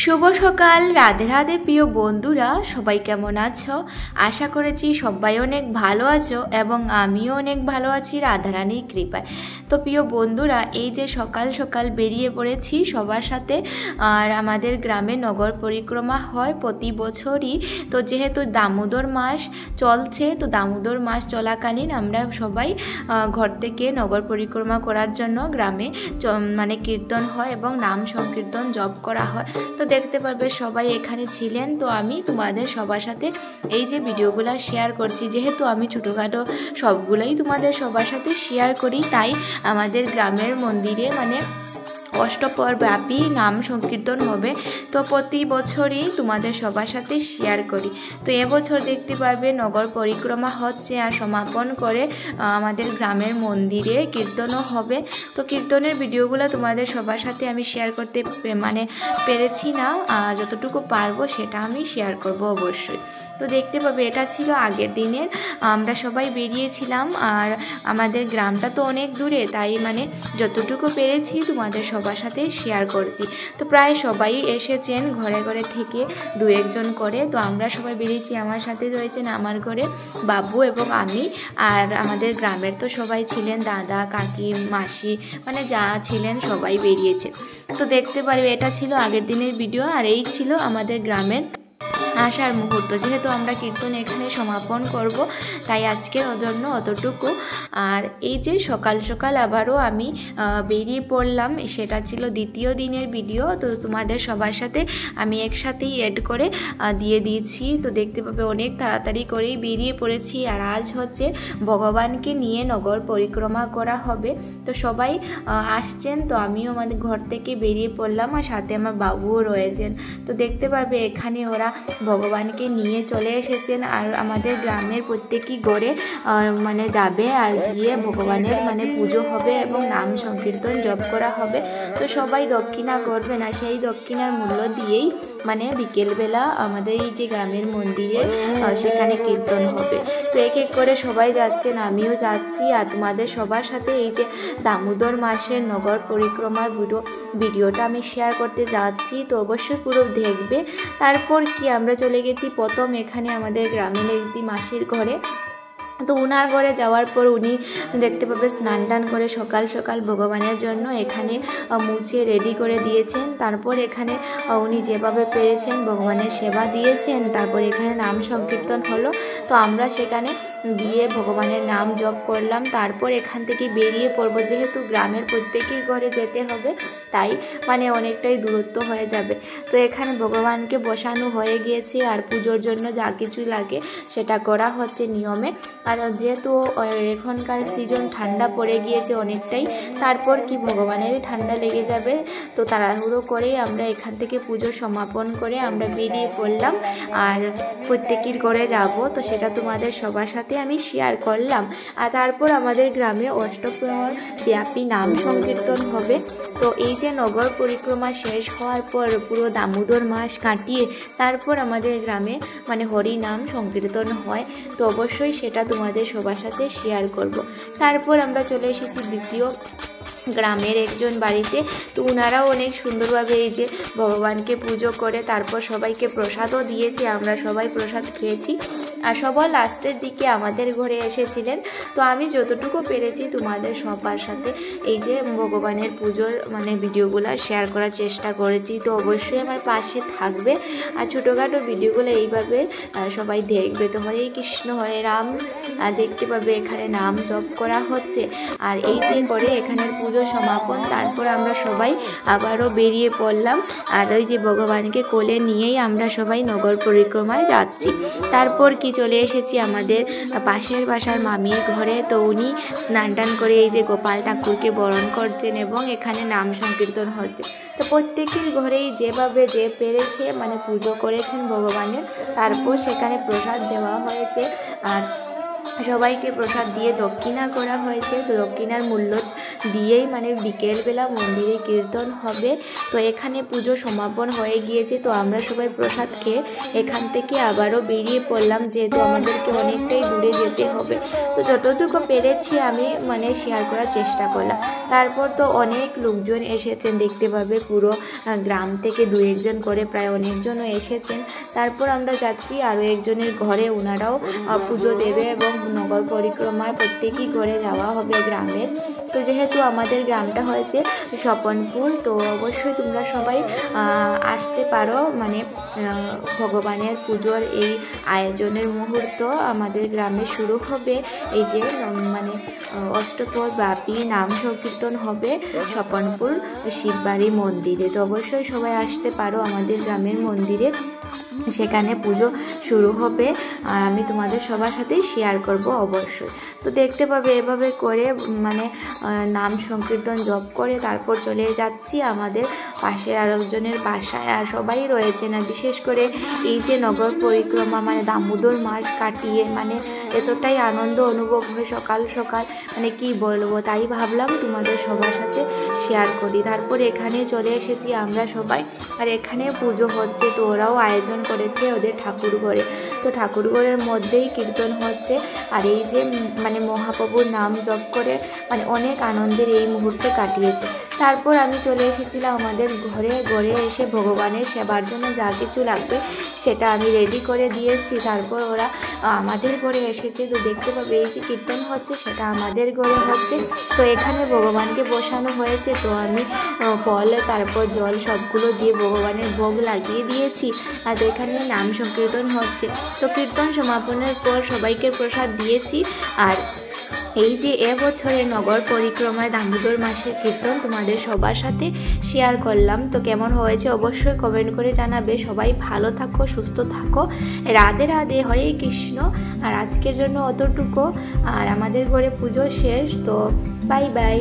শুভ সকাল, রাধে রাধে প্রিয় বন্ধুরা, সবাই কেমন আছো? আশা করেছি সবাই অনেক ভালো আছো এবং আমিও অনেক ভালো আছি রাধারানীর কৃপায়। তো প্রিয় বন্ধুরা, এই যে সকাল সকাল বেরিয়ে পড়েছি সবার সাথে। আর আমাদের গ্রামে নগর পরিক্রমা হয় প্রতি বছরই। তো যেহেতু দামোদর মাস চলছে, তো দামোদর মাস চলাকালীন আমরা সবাই ঘর থেকে নগর পরিক্রমা করার জন্য গ্রামে মানে কীর্তন হয় এবং নাম সংকীর্তন জপ করা হয়। তো দেখতে পারবে সবাই এখানে ছিলেন। তো আমি তোমাদের সবার সাথে এই যে ভিডিওগুলো শেয়ার করছি, যেহেতু আমি ছোটোখাটো সবগুলোই তোমাদের সবার সাথে শেয়ার করি, তাই আমাদের গ্রামের মন্দিরে মানে অষ্টপ্রহর ব্যাপী নাম সংকীর্তন হবে। তো প্রতি বছরই তোমাদের সবার সাথে শেয়ার করি। তো এবছর দেখতে পারবে নগর পরিক্রমা হচ্ছে আর সমাপন করে আমাদের গ্রামের মন্দিরে কীর্তনও হবে। তো কীর্তনের ভিডিওগুলো তোমাদের সবার সাথে আমি শেয়ার করতে মানে পেরেছি না, যতটুকু পারবো সেটা আমি শেয়ার করব অবশ্যই। তো দেখতে পাবে এটা ছিল আগের দিনের, আমরা সবাই বেরিয়েছিলাম। আর আমাদের গ্রামটা তো অনেক দূরে, তাই মানে যতটুকু পেরেছি তোমাদের সবার সাথে শেয়ার করছি। তো প্রায় সবাই এসেছেন ঘরে ঘরে থেকে দু একজন করে। তো আমরা সবাই বেরিয়েছি, আমার সাথে রয়েছেন আমার ঘরে বাবু এবং আমি। আর আমাদের গ্রামের তো সবাই ছিলেন, দাদা কাকি মাসি মানে যা ছিলেন সবাই বেরিয়েছে। তো দেখতে পারবে এটা ছিল আগের দিনের ভিডিও, আর এই ছিল আমাদের গ্রামের আসার মুহূর্ত। যেহেতু আমরা কীর্তন এখানে সমাপন করব, তাই আজকের জন্য অতটুকু। আর এই যে সকাল সকাল আবারও আমি বেরিয়ে পড়লাম, সেটা ছিল দ্বিতীয় দিনের ভিডিও। তো তোমাদের সবার সাথে আমি একসাথেই এড করে দিয়ে দিয়েছি। তো দেখতে পাবে অনেক তাড়াতাড়ি করেই বেরিয়ে পড়েছি। আর আজ হচ্ছে ভগবানকে নিয়ে নগর পরিক্রমা করা হবে। তো সবাই আসছেন, তো আমিও আমাদের ঘর থেকে বেরিয়ে পড়লাম, আর সাথে আমার বাবুও রয়েছেন। তো দেখতে পারবে এখানে ওরা ভগবানকে নিয়ে চলে এসেছেন। আর আমাদের গ্রামের প্রত্যেকই ঘরে মানে যাবে, আর গিয়ে ভগবানের মানে পুজো হবে এবং নাম সংকীর্তন জপ করা হবে। তো সবাই দক্ষিণা করবে না, সেই দক্ষিণার মূল্য দিয়েই মানে বিকেলবেলা আমাদের এই যে গ্রামের মন্দিরে সেখানে কীর্তন হবে। তো এক এক করে সবাই যাচ্ছেন, আমিও যাচ্ছি। আর তোমাদের সবার সাথে এই যে দামোদর মাসের নগর পরিক্রমার ভিডিওটা আমি শেয়ার করতে যাচ্ছি, তো অবশ্যই পুরো দেখবে। তারপর কি আমরা চলে গেছি প্রথম এখানে আমাদের গ্রামের একটি মাসির ঘরে। তো উনার ঘরে যাওয়ার পর উনি দেখতে পাবে স্নান টান করে সকাল সকাল ভগবানের জন্য এখানে মুছে রেডি করে দিয়েছেন। তারপর এখানে উনি যেভাবে পেরেছেন ভগবানের সেবা দিয়েছেন। তারপর এখানে নাম সংকীর্তন হলো। তো আমরা সেখানে গিয়ে ভগবানের নাম জপ করলাম। তারপর এখান থেকে বেরিয়ে পড়বো, যেহেতু গ্রামের প্রত্যেকের ঘরে যেতে হবে, তাই মানে অনেকটাই দূরত্ব হয়ে যাবে। তো এখানে ভগবানকে বসানো হয়ে গিয়েছে, আর পুজোর জন্য যা কিছু লাগে সেটা করা হচ্ছে নিয়মে। আর যেহেতু এখনকার সিজন ঠান্ডা পড়ে গিয়েছে অনেকটাই, তারপর কি ভগবানেরই ঠান্ডা লেগে যাবে। তো তাড়াহুড়ো করে আমরা এখান থেকে পুজো সমাপন করে আমরা বেরিয়ে পড়লাম, আর প্রত্যেকের ঘরে যাব। তো সেটা তোমাদের সবার সাথে আমি শেয়ার করলাম। আর তারপর আমাদের গ্রামে অষ্টপ্রহর ব্যাপী নাম সংকীর্তন হবে। তো এই যে নগর পরিক্রমা শেষ হওয়ার পর পুরো দামোদর মাস কাটিয়ে তারপর আমাদের গ্রামে মানে হরি নাম সংকীর্তন হয়। তো অবশ্যই সেটা তোমাদের সবার সাথে শেয়ার করব। তারপর আমরা চলে এসেছি দ্বিতীয় গ্রামের একজন বাড়িতে। তো ওনারাও অনেক সুন্দরভাবে এই যে ভগবানকে পুজো করে তারপর সবাইকে প্রসাদও দিয়েছে, আমরা সবাই প্রসাদ খেয়েছি। আর সবার লাস্টের দিকে আমাদের ঘরে এসেছিলেন। তো আমি যতটুকু পেরেছি তোমাদের সবার সাথে এই যে ভগবানের পুজোর মানে ভিডিওগুলো শেয়ার করার চেষ্টা করেছি। তো অবশ্যই আমার পাশে থাকবে, আর ছোটোখাটো ভিডিওগুলো এইভাবে সবাই দেখবে। তো হরে কৃষ্ণ হরে রাম, আর দেখতে পাবে এখানে নাম জপ করা হচ্ছে। আর এই যে করে এখানের পুজো সমাপন, তারপর আমরা সবাই আবারও বেরিয়ে পড়লাম। আর ওই যে ভগবানকে কোলে নিয়েই আমরা সবাই নগর পরিক্রমায় যাচ্ছি। তারপর কি চলে এসেছি আমাদের পাশের বাসার মামির ঘরে। তো উনি স্নান টান করে এই যে গোপাল ঠাকুরকে বরণ করছেন এবং এখানে নাম সংকীর্তন হচ্ছে। তো প্রত্যেকের ঘরেই যেভাবে যে পেরেছে মানে পুজো করেছেন ভগবানের। তারপর সেখানে প্রসাদ দেওয়া হয়েছে। আর সবাইকে প্রসাদ দিয়ে দক্ষিণা করা হয়েছে। তো দক্ষিণার মূল্য দিয়েই মানে বিকেলবেলা মন্দিরে কীর্তন হবে। তো এখানে পুজো সমাপন হয়ে গিয়েছে। তো আমরা সবাই প্রসাদ খেয়ে এখান থেকে আবারও বেরিয়ে পড়লাম, যেহেতু আমাদেরকে অনেকটাই দূরে যেতে হবে। তো যতটুকু পেরেছি আমি মানে শেয়ার করার চেষ্টা করলাম। তারপর তো অনেক লোকজন এসেছেন, দেখতে পাবে পুরো গ্রাম থেকে 2-1 করে প্রায় অনেকজনও এসেছেন। তারপর আমরা যাচ্ছি আরও একজনের ঘরে, ওনারাও পুজো দেবে এবং নগর পরিক্রমার প্রত্যেকই ঘরে যাওয়া হবে গ্রামের। তো যেহেতু আমাদের গ্রামটা হয়েছে স্বপনপুর, তো অবশ্যই তোমরা সবাই আসতে পারো। মানে ভগবানের পুজোর এই আয়োজনের মুহূর্ত আমাদের গ্রামে শুরু হবে। এই যে মানে অষ্টপ্রহর ব্যাপী নাম সংকীর্তন হবে স্বপনপুর শিববাড়ি মন্দিরে। তো অবশ্যই সবাই আসতে পারো আমাদের গ্রামের মন্দিরে, সেখানে পুজো শুরু হবে। আর আমি তোমাদের সবার সাথেই শেয়ার করব অবশ্যই। তো দেখতে পাবে এভাবে করে মানে নাম সংকীর্তন জপ করে তারপর চলে যাচ্ছি আমাদের পাশের আরেকজনের বাসায়। আর সবাই রয়েছে না, বিশেষ করে এই যে নগর পরিক্রমা মানে দামোদর মাস কাটিয়ে মানে এতটাই আনন্দ অনুভব হয় সকাল সকাল, মানে কি বলবো। তাই ভাবলাম তোমাদের সবার সাথে শেয়ার করি। তারপর এখানে চলে এসেছি আমরা সবাই, আর এখানে পুজো হচ্ছে। তো ওরাও আয়োজন করেছে ওদের ঠাকুর ঘরে। তো ঠাকুর ঘরের মধ্যেই কীর্তন হচ্ছে। আর এই যে মানে মহাপ্রভুর নাম জপ করে মানে অনেক আনন্দের এই মুহূর্তে কাটিয়েছে। তারপর আমি চলে এসেছিলাম আমাদের ঘরে এসে ভগবানের সেবার জন্য যা কিছু লাগবে সেটা আমি রেডি করে দিয়েছি। তারপর ওরা আমাদের ঘরে এসেছে। তো দেখতে পাবে এই যে কীর্তন হচ্ছে সেটা আমাদের ঘরে হচ্ছে। তো এখানে ভগবানকে বসানো হয়েছে। তো আমি ফল তারপর জল সবগুলো দিয়ে ভগবানের ভোগ লাগিয়ে দিয়েছি। আর এখানে নাম সংকীর্তন হচ্ছে। তো কীর্তন সমাপনের পর সবাইকে প্রসাদ দিয়েছি। আর এই যে এবছরের নগর পরিক্রমায় দামোদর মাসের কীর্তন তোমাদের সবার সাথে শেয়ার করলাম। তো কেমন হয়েছে অবশ্যই কমেন্ট করে জানাবে। সবাই ভালো থাকো, সুস্থ থাকো। রাধে রাধে, হরে কৃষ্ণ। আর আজকের জন্য অতটুকু। আর আমাদের ঘরে পুজো শেষ। তো বাই বাই।